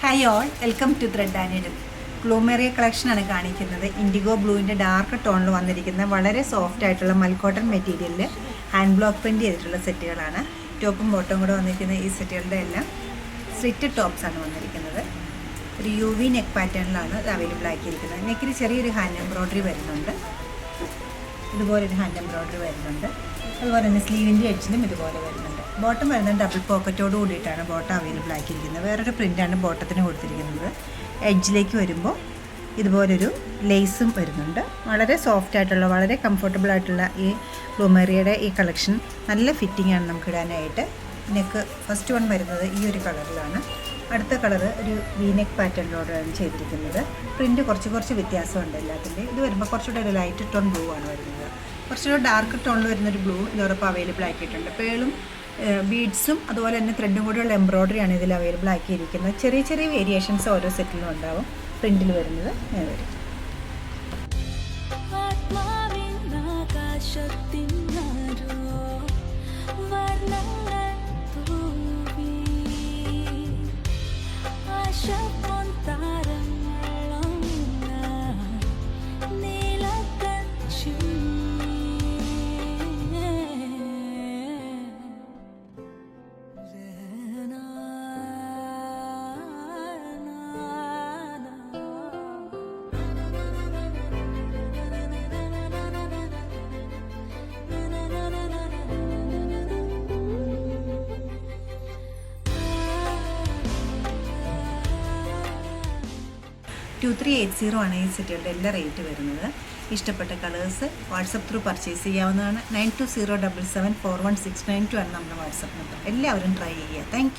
Hi all, welcome to thread and needle. Plumeria കളക്ഷനാണ് കാണിക്കുന്നത്. IndiGo ബ്ലൂവിൻ്റെ dark ടോണിൽ വന്നിരിക്കുന്ന വളരെ സോഫ്റ്റ് ആയിട്ടുള്ള മൽക്കോട്ടൺ മെറ്റീരിയലിൽ ഹാൻഡ് ബ്ലോക്ക് പ്രിൻറ്റ് ചെയ്തിട്ടുള്ള സെറ്റുകളാണ്. ടോപ്പും ബോട്ടവും കൂടെ വന്നിരിക്കുന്ന ഈ സെറ്റുകളുടെ എല്ലാം സ്ലിറ്റ് ടോപ്സാണ് വന്നിരിക്കുന്നത്. ഒരു യു വി നെക്ക് പാറ്റേണിലാണ് ഇത് അവൈലബിൾ ആക്കിയിരിക്കുന്നത്. നെക്കിൽ ചെറിയൊരു ഹാൻഡ് എംബ്രോയ്ഡറി വരുന്നുണ്ട്, ഇതുപോലൊരു ഹാൻഡ് എംബ്രോയ്ഡറി വരുന്നുണ്ട്. അതുപോലെ തന്നെ സ്ലീവിൻ്റെ എഡ്ജിനും ഇതുപോലെ വരുന്നുണ്ട്. ബോട്ടം വരുന്നത് ഡബിൾ പോക്കറ്റോട് കൂടിയിട്ടാണ് ബോട്ടം അവൈലബിൾ ആക്കിയിരിക്കുന്നത്. വേറൊരു പ്രിൻ്റാണ് ബോട്ടത്തിന് കൊടുത്തിരിക്കുന്നത്. എഡ്ജിലേക്ക് വരുമ്പോൾ ഇതുപോലൊരു ലേസും വരുന്നുണ്ട്. വളരെ സോഫ്റ്റ് ആയിട്ടുള്ള, വളരെ കംഫർട്ടബിൾ ആയിട്ടുള്ള ഈ പ്ലൂമേറിയയുടെ ഈ കളക്ഷൻ നല്ല ഫിറ്റിംഗ് ആണ് നമുക്ക് ഇടാനായിട്ട്. നെക്ക് ഫസ്റ്റ് വൺ വരുന്നത് ഈ ഒരു കളറിലാണ്. അടുത്ത കളറ് ഒരു വി നെക്ക് പാറ്റേണിലോടാണ് ചെയ്തിരിക്കുന്നത്. പ്രിൻറ്റ് കുറച്ച് വ്യത്യാസമുണ്ട് എല്ലാത്തിൻ്റെ. ഇത് വരുമ്പോൾ കുറച്ചുകൂടെ ഒരു ലൈറ്റ് ടോൺ ബ്ലൂ ആണ് വരുന്നത്. കുറച്ചുകൂടെ ഡാർക്ക് ടോണിൽ വരുന്നൊരു ബ്ലൂ ഇതോടൊപ്പം അവൈലബിൾ ആക്കിയിട്ടുണ്ട്. പേളും ബീഡ്സും അതുപോലെ തന്നെ ത്രെഡും കൂടെയുള്ള എംബ്രോയ്ഡറിയാണ് ഇതിൽ അവൈലബിൾ ആക്കിയിരിക്കുന്നത്. ചെറിയ വേരിയേഷൻസ് ഓരോ സെറ്റിലും ഉണ്ടാവും. പ്രിൻറ്റിൽ വരുന്നത് ഇങ്ങനെ വരും. $2380 ആണ് ഈ സെറ്റുകളുടെ എല്ലാ റേറ്റ് വരുന്നത്. ഇഷ്ടപ്പെട്ട കളേഴ്സ് വാട്സപ്പ് ത്രൂ പർച്ചേസ് ചെയ്യാവുന്നതാണ്. 9207741692 ആണ് നമ്മുടെ വാട്സപ്പ് നമ്പർ. എല്ലാവരും ട്രൈ ചെയ്യുക. താങ്ക്